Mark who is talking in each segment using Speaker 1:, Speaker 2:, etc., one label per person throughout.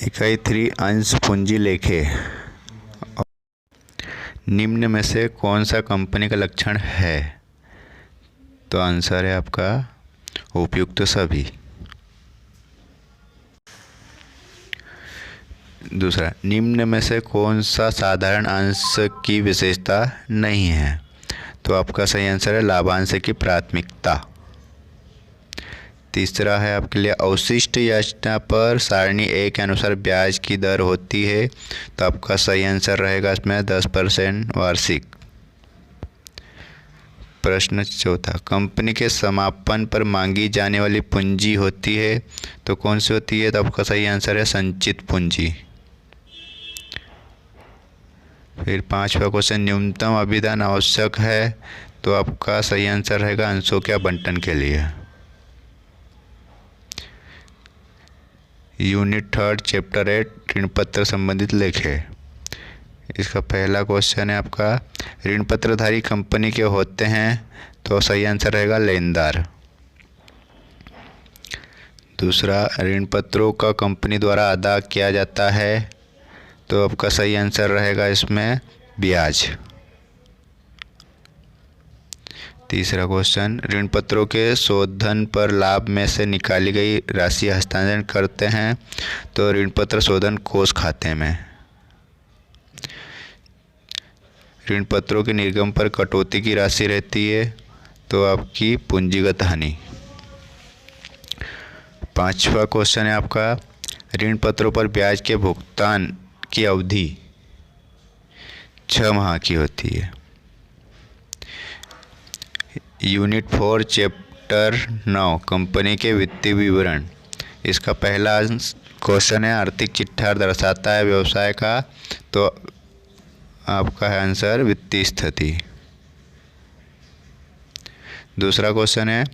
Speaker 1: इकाई 3 अंश पूंजी लेखे। निम्न में से कौन सा कंपनी का लक्षण है? तो आंसर है आपका उपयुक्त सभी। दूसरा, निम्न में से कौन सा साधारण अंश की विशेषता नहीं है? तो आपका सही आंसर है लाभांश की प्राथमिकता। तीसरा है आपके लिए अवशिष्ट याचना पर सारणी ए के अनुसार ब्याज की दर होती है। तो आपका सही आंसर रहेगा इसमें 10% वार्षिक। प्रश्न चौथा, कंपनी के समापन पर मांगी जाने वाली पूंजी होती है तो कौन सी होती है? तो आपका सही आंसर है संचित पूंजी। फिर पांचवा क्वेश्चन, न्यूनतम अभिधान आवश्यक है तो आपका सही आंसर रहेगा अंशों के आवंटन के लिए। यूनिट 3 चैप्टर 8 ऋण पत्र संबंधित लेखे। इसका पहला क्वेश्चन है आपका, ऋण पत्रधारी कंपनी के होते हैं तो सही आंसर रहेगा लेनदार। दूसरा, ऋण पत्रों का कंपनी द्वारा अदा किया जाता है तो आपका सही आंसर रहेगा इसमें ब्याज। तीसरा क्वेश्चन, ऋण पत्रों के शोधन पर लाभ में से निकाली गई राशि हस्तांतरण करते हैं तो ऋण पत्र शोधन कोष खाते में। ऋण पत्रों के निर्गम पर कटौती की राशि रहती है तो आपकी पूंजीगत हानि। पांचवा क्वेश्चन है आपका, ऋण पत्रों पर ब्याज के भुगतान की अवधि 6 माह की होती है। यूनिट 4 चैप्टर 9 कंपनी के वित्तीय विवरण। इसका पहला क्वेश्चन है, आर्थिक चिट्ठा दर्शाता है व्यवसाय का तो आपका है आंसर वित्तीय स्थिति। दूसरा क्वेश्चन है,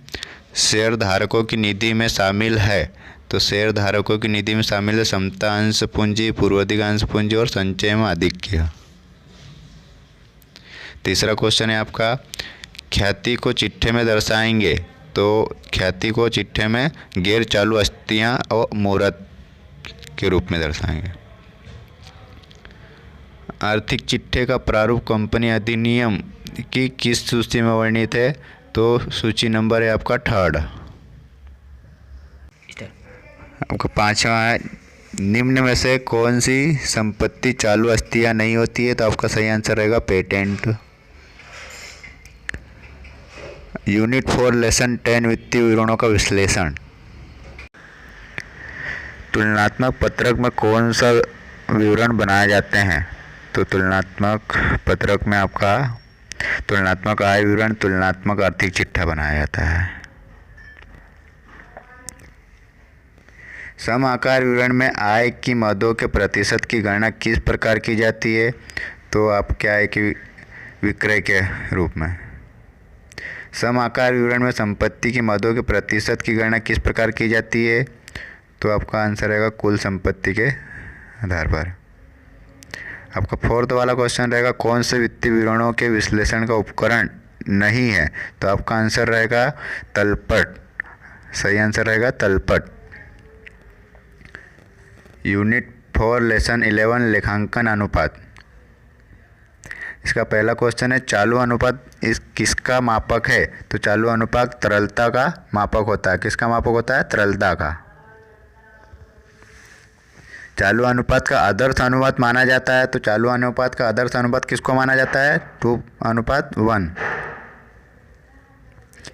Speaker 1: शेयर धारकों की निधि में शामिल है तो शेयर धारकों की निधि में शामिल है समता अंश पूंजी, पूर्वाधिक अंश पूंजी और संचय में आधिक्य। तीसरा क्वेश्चन है आपका, ख्याति को चिट्ठे में दर्शाएंगे तो ख्याति को चिट्ठे में गैर चालू अस्थियां और मूर्त के रूप में दर्शाएंगे। आर्थिक चिट्ठे का प्रारूप कंपनी अधिनियम की किस सूची में वर्णित है? तो सूची नंबर है आपका 3rd। आपका पांचवा है, निम्न में से कौन सी संपत्ति चालू अस्थियां नहीं होती है? तो आपका सही आंसर रहेगा पेटेंट। यूनिट 4 लेसन 10 वित्तीय विवरणों का विश्लेषण। तुलनात्मक पत्रक में कौन सा विवरण बनाए जाते हैं? तो तुलनात्मक पत्रक में आपका तुलनात्मक आय विवरण, तुलनात्मक आर्थिक चिट्ठा बनाया जाता है। सम आकार विवरण में आय की मदों के प्रतिशत की गणना किस प्रकार की जाती है? तो आप क्या है कि विक्रय के रूप में। सम आकार विवरण में संपत्ति की मदों के प्रतिशत की गणना किस प्रकार की जाती है? तो आपका आंसर रहेगा कुल संपत्ति के आधार पर। आपका 4th वाला क्वेश्चन रहेगा, कौन से वित्तीय विवरणों के विश्लेषण का उपकरण नहीं है? तो आपका आंसर रहेगा तलपट। सही आंसर रहेगा तलपट। यूनिट 4 लेसन 11 लेखांकन अनुपात। इसका पहला क्वेश्चन है, चालू अनुपात इस किसका मापक है? तो चालू अनुपात तरलता का मापक होता है। किसका मापक होता है? तरलता का। चालू अनुपात का आदर्श अनुपात माना जाता है तो चालू अनुपात का आदर्श अनुपात किसको माना जाता है? 2:1।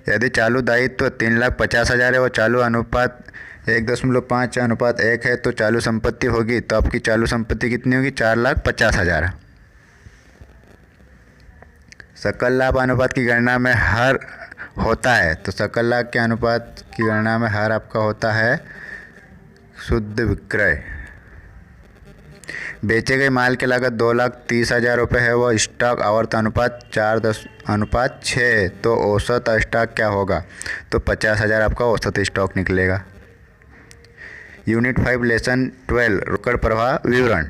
Speaker 1: यदि चालू दायित्व 3,50,000 है और चालू अनुपात 1.5:1 है तो चालू संपत्ति होगी तो आपकी चालू संपत्ति कितनी होगी? 4,50,000। सकल लाभ अनुपात की गणना में हर होता है तो सकल लाभ के अनुपात की गणना में हर आपका होता है शुद्ध विक्रय। बेचे गए माल की लागत 2,30,000 रुपये है, वह स्टॉक आवर्त अनुपात 4:6 है तो औसत स्टॉक क्या होगा? तो 50,000 आपका औसत स्टॉक निकलेगा। यूनिट 5 लेसन 12 रोकड़ प्रवाह विवरण।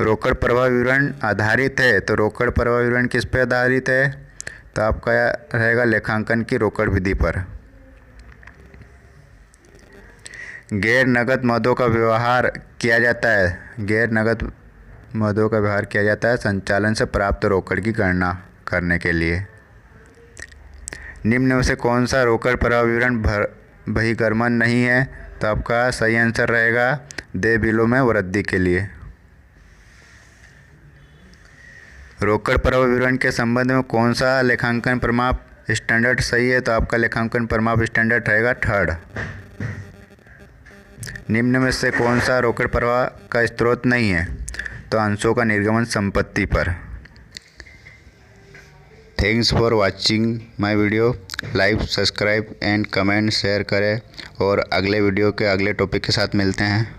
Speaker 1: रोकड़ प्रवाह विवरण आधारित है तो रोकड़ प्रवाह विवरण किस पे आधारित है? तो आपका रहेगा लेखांकन की रोकड़ विधि पर। गैर नकद मदों का व्यवहार किया जाता है। गैर नकद मदों का व्यवहार किया जाता है संचालन से प्राप्त रोकड़ की गणना करने के लिए। निम्न में से कौन सा रोकड़ प्रवाह विवरण बहिर्गमन नहीं है? तो आपका सही आंसर रहेगा देय बिलों में वृद्धि के लिए। रोकड़ प्रवाह विवरण के संबंध में कौन सा लेखांकन प्रमाप स्टैंडर्ड सही है? तो आपका लेखांकन प्रमाप स्टैंडर्ड रहेगा 3rd। निम्न में से कौन सा रोकड़ प्रवाह का स्रोत नहीं है? तो अंशों का निर्गमन संपत्ति पर। Thanks for watching my video. Like, subscribe and comment share करें और अगले वीडियो के अगले टॉपिक के साथ मिलते हैं।